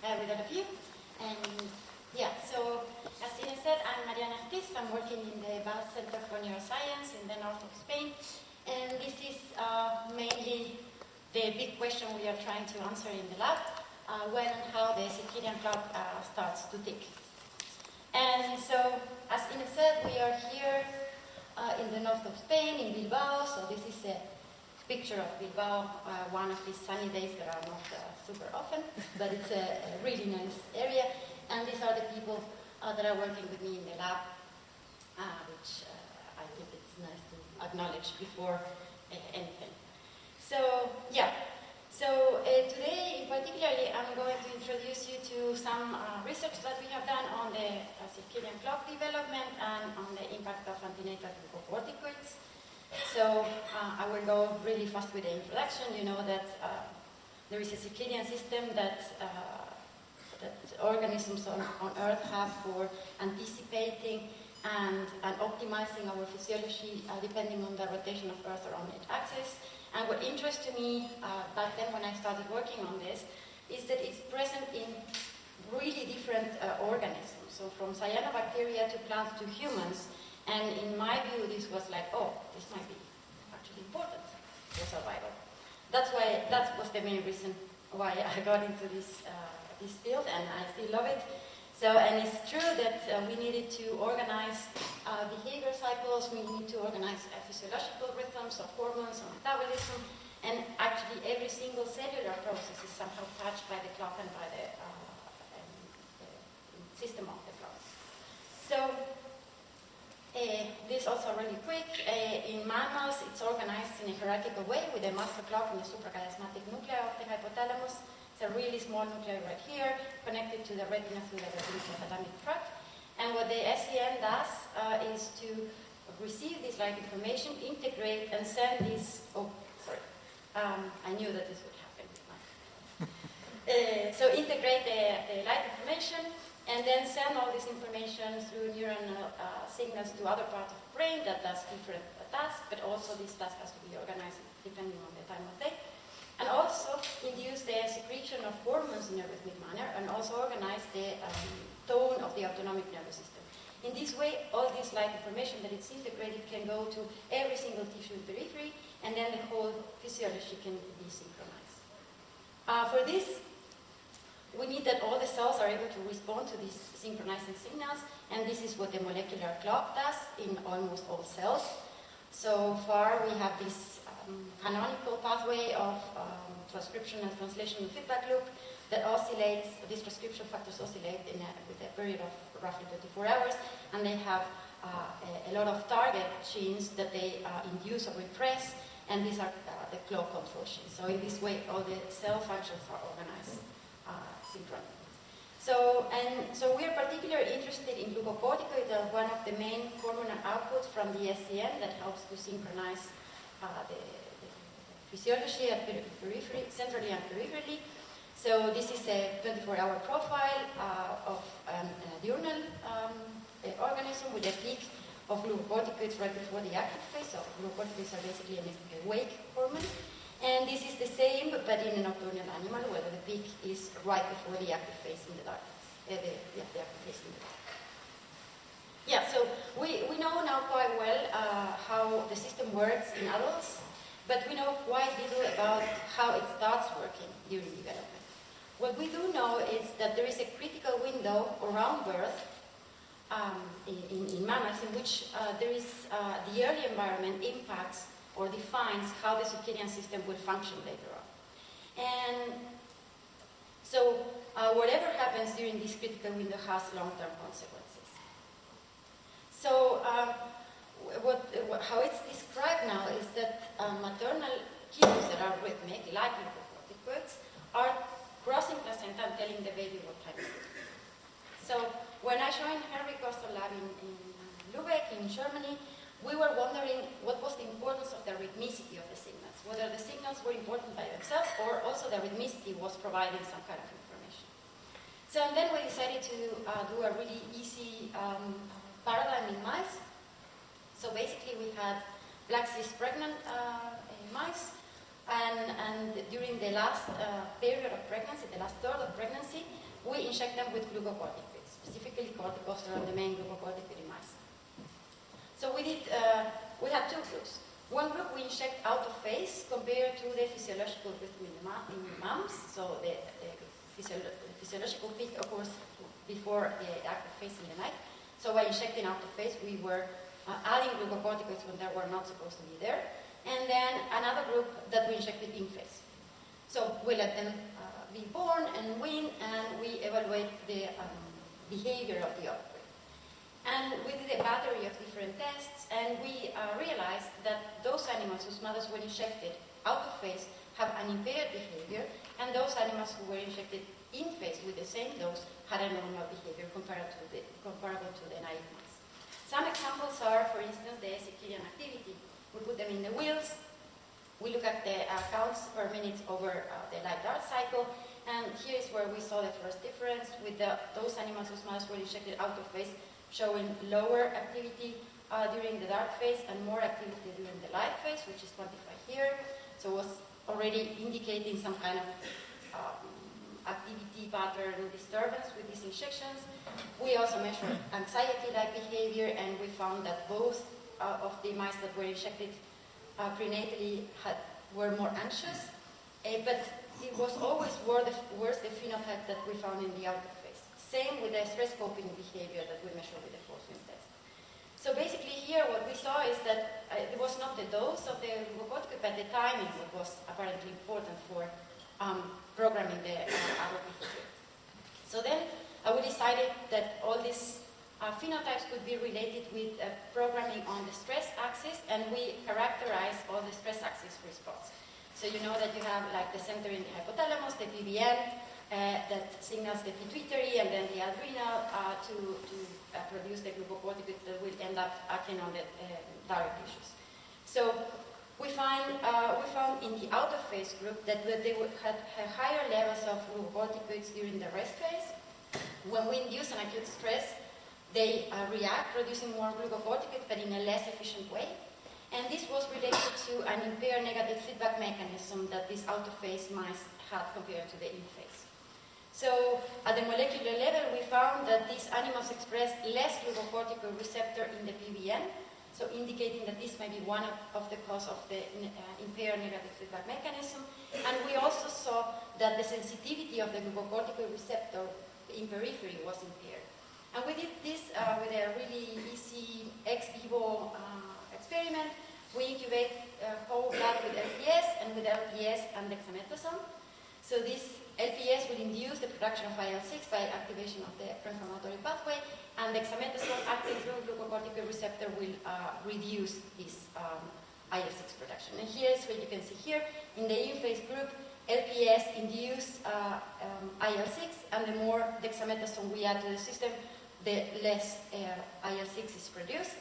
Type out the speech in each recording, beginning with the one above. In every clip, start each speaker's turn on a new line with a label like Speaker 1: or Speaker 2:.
Speaker 1: with all of you. And yeah, so as Ina said, I'm Mariana Astiz. I'm working in the Basque Center for Neuroscience in the north of Spain. And this is mainly the big question we are trying to answer in the lab, when and how the circadian clock starts to tick. And so, as Ina said, we are here in the north of Spain, in Bilbao. So this is a picture of Bilbao, one of these sunny days that are not super often, but it's a really nice area. And these are the people that are working with me in the lab, which I think it's nice to acknowledge before anything. So, yeah. So today, particularly, I'm going to introduce you to some research that we have done on the circadian clock development and on the impact of antenatal glucocorticoids. So I will go really fast with the introduction. You know that there is a circadian system that organisms on Earth have for anticipating and optimizing our physiology depending on the rotation of Earth around its axis. And what interested me back then when I started working on this is that it's present in really different organisms. So from cyanobacteria to plants to humans. And in my view, this was like, oh, this might be actually important for survival. That was the main reason why I got into this field, and I still love it. So, and it's true that we needed to organize behavior cycles, we need to organize physiological rhythms of hormones and metabolism, and actually every single cellular process is somehow touched by the clock and by the system of the clock. So, this also really quick. In mammals, it's organized in a hierarchical way with a master clock in the suprachiasmatic nuclei of the hypothalamus. It's a really small nuclei right here, connected to the retina through the retinohypothalamic tract. And what the SEN does is to receive this light information, integrate, and send this. Oh, sorry. I knew that this would happen. So integrate the light information, and then send all this information through neuronal signals to other parts of the brain that does different tasks, but also this task has to be organized depending on the time of day. And also induce the secretion of hormones in a rhythmic manner, and also organize the tone of the autonomic nervous system. In this way, all this light information that it's integrated can go to every single tissue in periphery, and then the whole physiology can be synchronized. For this, we need that all the cells are able to respond to these synchronizing signals, and this is what the molecular clock does in almost all cells. So far, we have this canonical pathway of transcription and translation feedback loop that oscillates. These transcription factors oscillate with a period of roughly 24 hours, and they have a lot of target genes that they induce or repress, and these are the clock control genes. So in this way, all the cell functions are organized synchronically. So we are particularly interested in glucocorticoids as one of the main hormonal outputs from the SCN that helps to synchronize the physiology at periphery, centrally and peripherally. So this is a 24-hour profile of a diurnal organism with a peak of glucocorticoids right before the active phase. So glucocorticoids are basically a wake hormone. And this is the same, but in a nocturnal animal, where the peak is right before the active phase in the darkness. The active phase in the dark. Yeah, so we know now quite well how the system works in adults, but we know quite little about how it starts working during development. What we do know is that there is a critical window around birth in mammals in which there is the early environment impacts or defines how the circadian system will function later on. And so whatever happens during this critical window has long-term consequences. So how it's described now is that maternal cues that are rhythmic, like glucocorticoids, are crossing placenta and telling the baby what time it is. So when I joined Henry Kostel lab in Lübeck in Germany, we were wondering what was the importance of the rhythmicity of the signals, whether the signals were important by themselves or also the rhythmicity was providing some kind of information. So and then we decided to do a really easy paradigm in mice. So basically we had black cis pregnant mice, and during the last period of pregnancy, the last third of pregnancy, we inject them with glucocorticoids, specifically corticosterone, the main glucocorticoid in mice. So we had two groups. One group we inject out of phase compared to the physiological rhythm in the mums. So the physiological peak occurs before the active phase in the night. So by injecting out of phase, we were adding glucocorticoids when they were not supposed to be there. And then another group that we injected in phase. So we let them be born and wean, and we evaluate the behavior of the offspring. And we did a battery of different tests, and we realized that those animals whose mothers were injected out of phase have an impaired behavior, and those animals who were injected in phase with the same dose had a normal behavior comparable to the naive mice. Some examples are, for instance, the circadian activity. We put them in the wheels. We look at the counts per minute over the light-dark cycle, and here is where we saw the first difference with those animals whose mothers were injected out of phase, showing lower activity during the dark phase and more activity during the light phase, which is quantified here. So it was already indicating some kind of activity pattern disturbance with these injections. We also measured anxiety-like behavior, and we found that both of the mice that were injected prenatally were more anxious, but it was always worse the phenotype that we found in the outer phase. Same with the stress coping behavior that we measured with the force-wind test. So basically here what we saw is that it was not the dose of the glucocorticoid, but the timing that was apparently important for programming the adult behavior. So then we decided that all these phenotypes could be related with programming on the stress axis, and we characterized all the stress axis response. So you know that you have like the center in the hypothalamus, the PBN, that signals the pituitary and then the adrenal to produce the glucocorticoids that will end up acting on the direct tissues. So we found in the out of phase group that they had higher levels of glucocorticoids during the rest phase. When we induce an acute stress, they react, producing more glucocorticoids, but in a less efficient way. And this was related to an impaired negative feedback mechanism that these out of phase mice had compared to the in phase. So at the molecular level, we found that these animals express less glucocorticoid receptor in the PBN, so indicating that this may be one of the cause of the impaired negative feedback mechanism. And we also saw that the sensitivity of the glucocorticoid receptor in periphery was impaired. And we did this with a really easy ex vivo experiment. We incubate whole blood with LPS and with LPS and dexamethasone. So this LPS will induce the production of IL-6 by activation of the pro-inflammatory pathway, and dexamethasone acting through glucocorticoid receptor will reduce this IL-6 production. And here is what you can see here. In the in-phase group, LPS induce IL-6, and the more dexamethasone we add to the system, the less IL-6 is produced.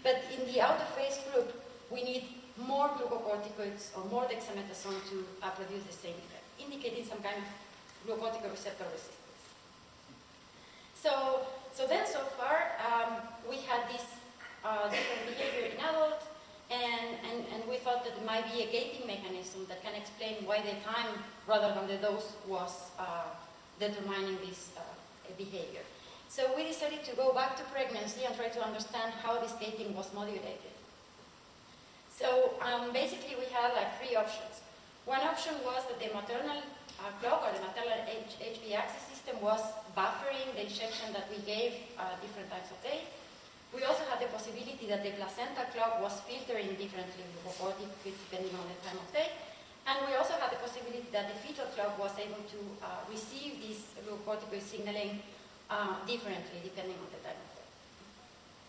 Speaker 1: But in the out-of-phase group, we need more glucocorticoids or more dexamethasone to produce the same effect, indicating some kind of glucocorticoid receptor resistance. So then so far, we had this different behavior in adults, and we thought that it might be a gating mechanism that can explain why the time rather than the dose was determining this behavior. So we decided to go back to pregnancy and try to understand how this gating was modulated. So basically we had like three options. One option was that the maternal clock or the maternal HB axis system was buffering the injection that we gave different times of day. We also had the possibility that the placenta clock was filtering differently glucocorticoids depending on the time of day. And we also had the possibility that the fetal clock was able to receive this glucocorticoid signaling differently depending on the time of day.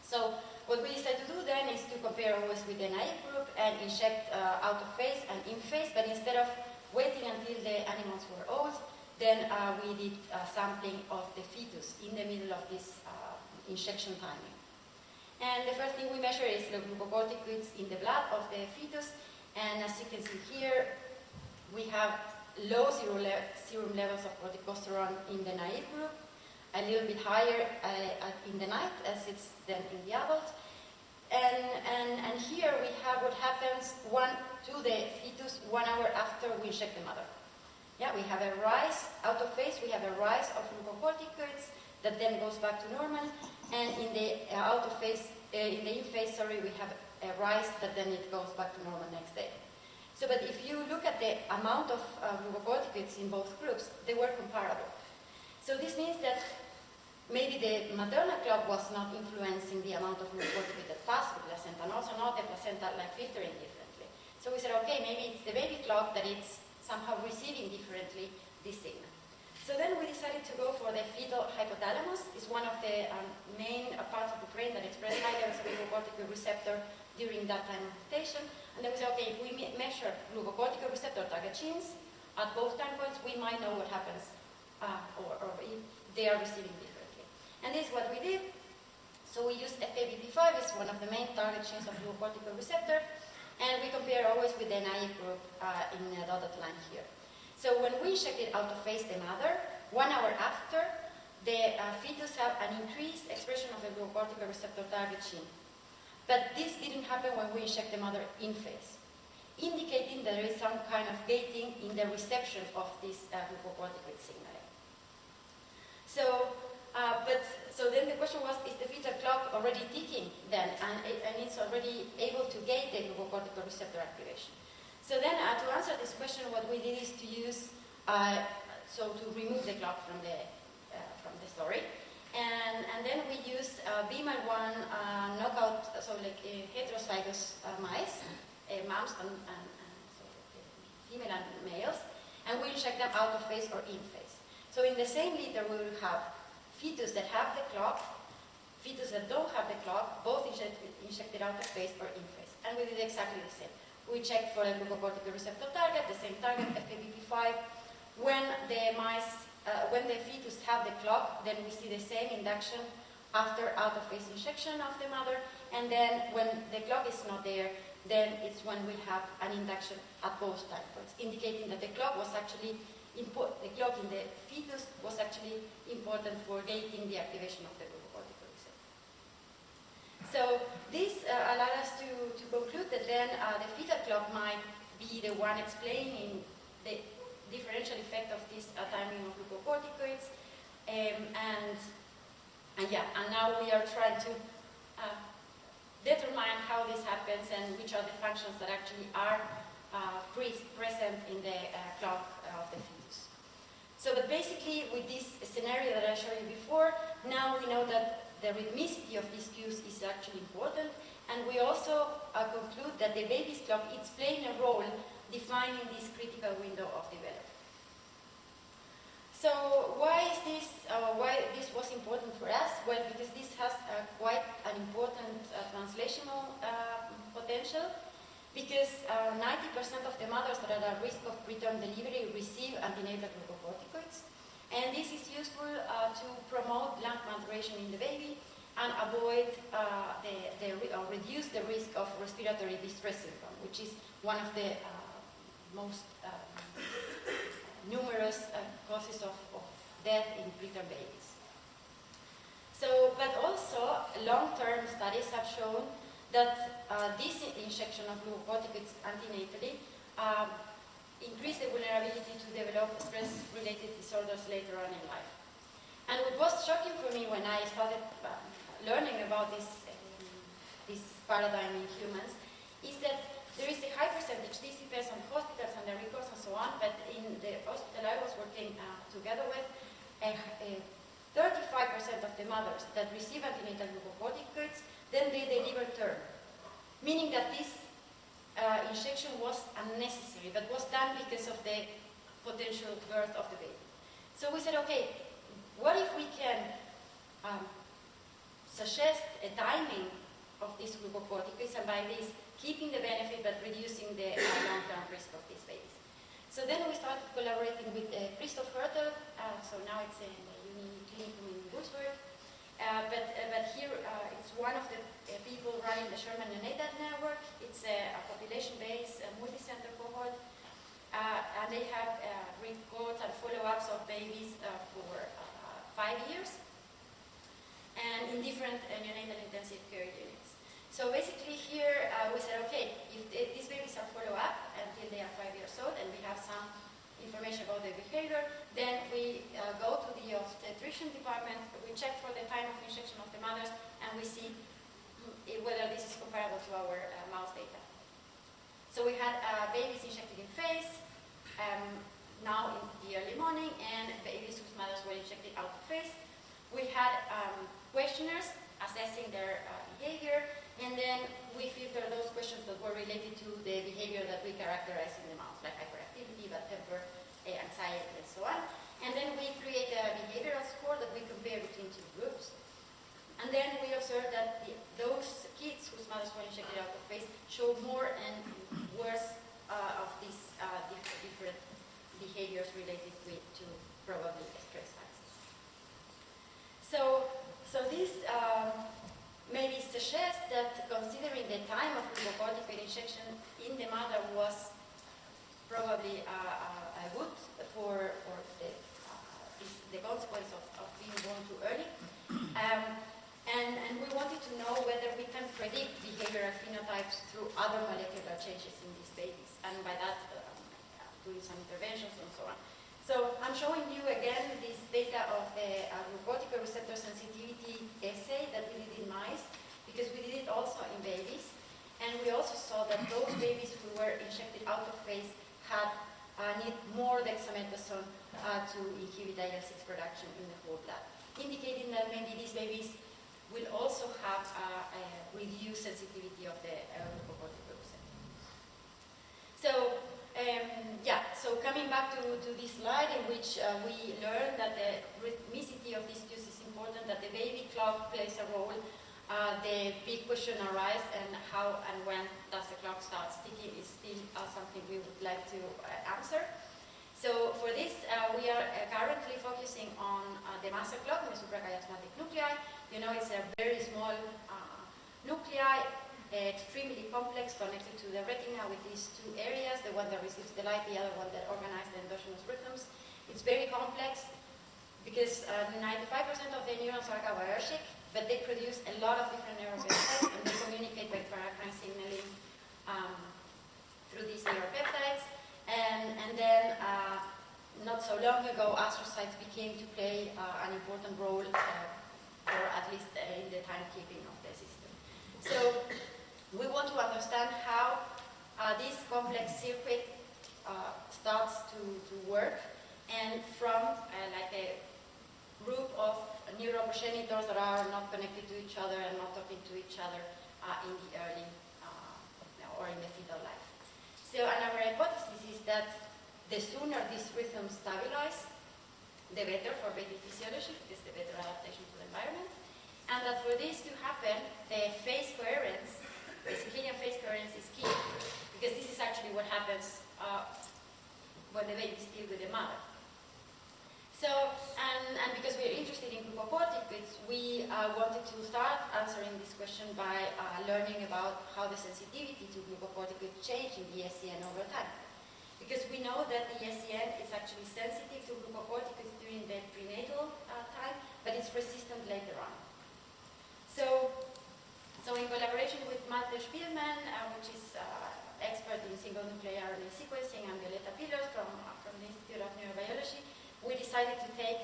Speaker 1: So what we decided to do then is to compare always with the naive group and inject out of phase and in phase, but instead of waiting until the animals were old, then we did sampling of the fetus in the middle of this injection timing. And the first thing we measure is the glucocorticoids in the blood of the fetus, and as you can see here, we have low serum levels of corticosterone in the naive group, a little bit higher in the night as it's then in the adult. And here we have what happens to the fetus 1 hour after we inject the mother. Yeah, we have a rise out of phase. We have a rise of glucocorticoids that then goes back to normal, and in the out of phase, in the in phase, sorry, we have a rise that then it goes back to normal next day. So, but if you look at the amount of glucocorticoids in both groups, they were comparable. So this means that maybe the maternal clock was not influencing the amount of glucocorticoid that passed the placenta, and also not the placenta like filtering differently. So we said, okay, maybe it's the baby clock that it's somehow receiving differently this signal. So then we decided to go for the fetal hypothalamus. It's one of the main parts of the brain that express high levels of glucocorticoid receptor during that time of lactation. And then we said, okay, if we measure glucocorticoid receptor target genes at both time points, we might know what happens, or if they are receiving differently. And this is what we did. So we used FKBP5 as one of the main target genes of glucocorticoid receptor, and we compare always with the naive group in the dotted line here. So when we injected out of phase the mother, 1 hour after, the fetus have an increased expression of the glucocorticoid receptor target gene. But this didn't happen when we inject the mother in phase, indicating that there is some kind of gating in the reception of this glucocorticoid signaling. So, so then the question was, is the fetal clock already ticking then, and it's already able to gate the glucocorticoid receptor activation? So then, to answer this question, what we did is to use, so to remove the clock from the story, and then we used BMAL1 knockout, so like heterozygous mice, moms and so female and males, and we inject them out of phase or in phase. So in the same liter, we will have fetus that have the clock, fetus that don't have the clock, both injected out of phase or in phase, and we did exactly the same. We checked for the glucocorticoid receptor target, the same target, FKBP5. When the mice, when the fetus have the clock, then we see the same induction after out-of-phase injection of the mother. And then when the clock is not there, then it's when we have an induction at both time points, indicating that the clock was actually the clock in the fetus was actually important for gating the activation of the glucocorticoid receptor. So this allowed us to conclude that then the fetal clock might be the one explaining the differential effect of this timing of glucocorticoids, and now we are trying to determine how this happens and which are the functions that actually are present in the clock of the fetus. So, but basically, with this scenario that I showed you before, now we know that the rhythmicity of these cues is actually important, and we also conclude that the baby's clock is playing a role defining this critical window of development. So why is this? Why this was important for us? Well, because this has quite an important translational potential. Because 90% of the mothers that are at risk of preterm delivery receive antenatal glucocorticoids, and this is useful to promote lung maturation in the baby and avoid or reduce the risk of respiratory distress syndrome, which is one of the most numerous causes of death in preterm babies. So, but also long-term studies have shown that this injection of glucocorticoids antenatally increase the vulnerability to develop stress-related disorders later on in life. And what was shocking for me when I started learning about this paradigm in humans is that there is a high percentage, this depends on hospitals and the records and so on, but in the hospital I was working together with, 35% of the mothers that receive antenatal glucocorticoids, then they deliver term, meaning that this injection was unnecessary, but was done because of the potential birth of the baby. So we said, okay, what if we can suggest a timing of these glucocorticoids, and by this, keeping the benefit but reducing the long-term risk of these babies. So then we started collaborating with Christoph Hertel, so now it's in the Uni Clinicum in Würzburg, but here it's one of the people running the Sherman Neonatal Network. It's a population-based multi-center cohort, and they have records and follow-ups of babies for 5 years, and in different neonatal intensive care units. So basically here we said, okay, if these babies are followed up until they are 5 years old, and we have some information about the behavior. Then we go to the obstetrician department, we check for the time of injection of the mothers, and we see whether this is comparable to our mouse data. So we had babies injected in face, now in the early morning, and babies whose mothers were injected out of face. We had questionnaires assessing their behavior, and then we filtered those questions that were related to the behavior that we characterize in the mouse, like hyperactivity, bad temper, anxiety, and so on. And then we create a behavioral score that we compare between two groups. And then we observed that those kids whose mothers were injected out of face showed more and worse of these different behaviors related to probably stress axis. So this maybe suggests that considering the time of glucocorticoid injection in the mother was probably good for the consequence of being born too early. And we wanted to know whether we can predict behavioral phenotypes through other molecular changes in these babies, and by that doing some interventions and so on. So I'm showing you again this data of the glucocorticoid receptor sensitivity assay that we did in mice, because we did it also in babies, and we also saw that those babies who were injected out of face had need more dexamethasone to inhibit IL-6 production in the whole blood, indicating that maybe these babies will also have a reduced sensitivity of the glucocorticoid receptor. So, so coming back to this slide in which we learned that the rhythmicity of this use is important, that the baby clock plays a role. The big question arises, and how and when does the clock start ticking is still something we would like to answer. So for this, we are currently focusing on the master clock, the suprachiasmatic nuclei. You know, it's a very small nuclei, extremely complex, connected to the retina with these two areas, the one that receives the light, the other one that organizes the endogenous rhythms. It's very complex because 95% of the neurons are GABAergic, but they produce a lot of different neuropeptides, and they communicate by paracrine signaling through these neuropeptides. And then, not so long ago, astrocytes became to play an important role, or at least in the timekeeping of the system. So we want to understand how this complex circuit starts to work, and from like a group of neuroprogenitors that are not connected to each other and not talking to each other in the early or in the fetal life. So, and our hypothesis is that the sooner these rhythms stabilize, the better for baby physiology, because the better adaptation to the environment. And that for this to happen, the phase coherence, the circadian phase coherence is key, because this is actually what happens when the baby is still with the mother. So, and because we're interested in glucocorticoids, we wanted to start answering this question by learning about how the sensitivity to glucocorticoids change in the SCN over time. Because we know that the SCN is actually sensitive to glucocorticoids during the prenatal time, but it's resistant later on. So in collaboration with Malte Spielmann, which is expert in single nuclear RNA sequencing, and Violeta Pillers from the Institute of Neurobiology, we decided to take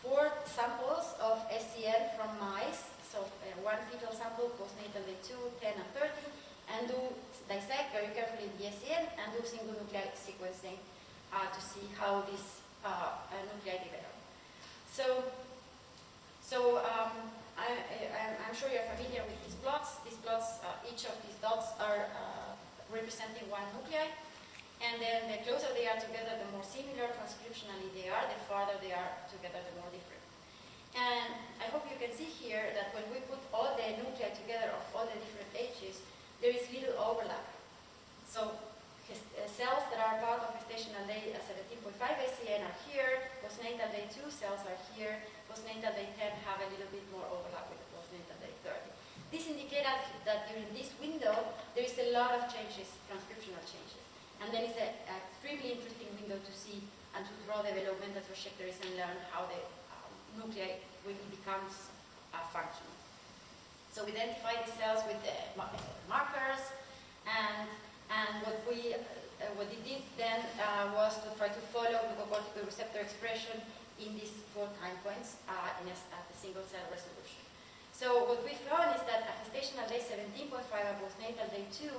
Speaker 1: 4 samples of SCN from mice, so one fetal sample, postnatal day 2, 10, and 13, and dissect very carefully the SCN and do single nuclear sequencing to see how this nuclei develop. I'm sure you're familiar with these plots. These plots, each of these dots are representing one nuclei. And then the closer they are together, the more similar transcriptionally they are, the farther they are together, the more different. And I hope you can see here that when we put all the nuclei together of all the different ages, there is little overlap. So cells that are part of gestational day 17.5 SCN are here, postnatal day 2 cells are here, postnatal day 10 have a little bit more overlap with the postnatal day 30. This indicates that during this window, there is a lot of changes, transcriptional changes. And then it's an extremely interesting window to see and to draw developmental trajectories and learn how the nuclei really becomes functional. So we identify the cells with markers, and what we what it did then was to try to follow glucocorticoid receptor expression in these 4 time points at the single cell resolution. So what we found is that at gestational day 17.5 and postnatal day 2,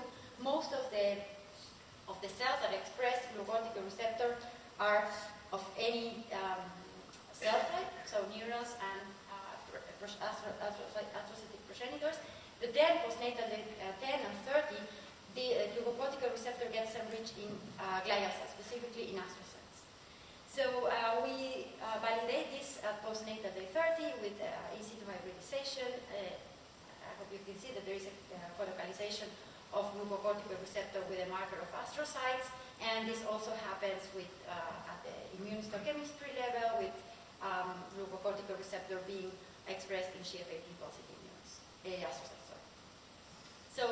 Speaker 1: most of the cells that express glucocorticoid receptor are of any cell type, so neurons and astrocytic progenitors. But then postnatal day 10 and 30, the glucocorticoid receptor gets enriched in glial cells, specifically in astrocytes. So we validate this at postnatal day 30 with in situ hybridization. I hope you can see that there is a colocalization of glucocorticoid receptor with a marker of astrocytes, and this also happens with at the immunohistochemistry level with glucocorticoid receptor being expressed in GFAP positive neurons, astrocytes. Sorry. So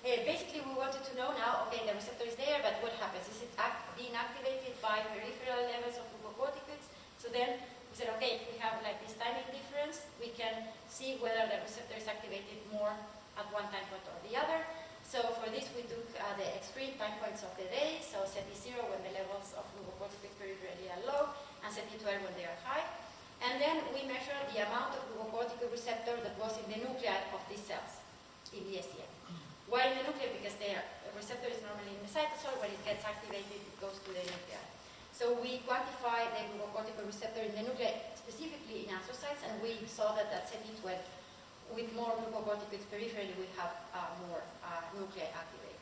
Speaker 1: basically we wanted to know now, okay, the receptor is there, but what happens? Is it being activated by peripheral levels of glucocorticoids? So then we said, okay, if we have like this timing difference, we can see whether the receptor is activated more at one time point or the other. So for this we took the extreme time points of the day, so set T0 when the levels of glucocorticoids peripherally are low, and set T12 when they are high. And then we measured the amount of glucocorticoid receptor that was in the nuclei of these cells in the SCM. Why in the nuclei? Because the receptor is normally in the cytosol. When it gets activated, it goes to the nuclei. So we quantify the glucocorticoid receptor in the nuclei, specifically in astrocytes, and we saw that at CT12, with more glucocorticoids peripherally, we have more nuclei activated.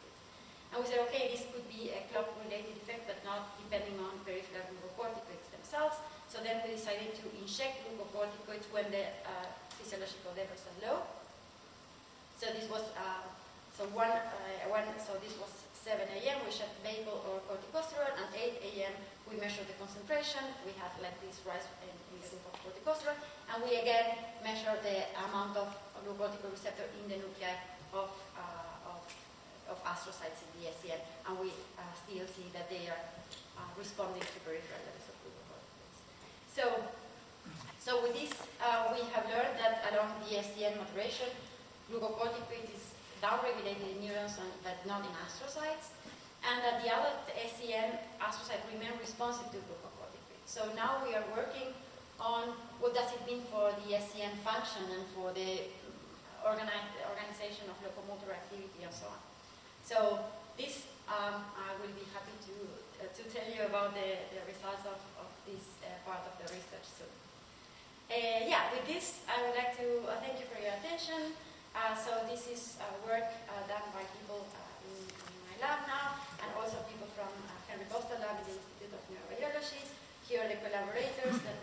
Speaker 1: And we said, okay, this could be a clock-related effect, but not depending on peripheral glucocorticoids themselves. So then we decided to inject glucocorticoids when the physiological levels are low. So this was so this was 7 a.m. we shot vehicle or corticosterol, and 8 a.m. we measured the concentration. We had like this rise in the group of corticosterol, and we again measured the amount of glucocorticoid receptor in the nuclei of astrocytes in the SCM, and we still see that they are responding to peripheral levels of glucocorticoids. So with this, we have learned that along the SCM maturation, glucocorticoids is downregulated in neurons but not in astrocytes, and that the adult SCM astrocytes remain responsive to glucocorticoids. So now we are working on what does it mean for the SCM function and for the organization of locomotor activity and so on. So this, I will be happy to tell you about the results of this part of the research soon. Yeah, with this, I would like to thank you for your attention. So this is work done by people in my lab now, and also people from Henry Boston Lab in the Institute of Neurobiology. Here are the collaborators that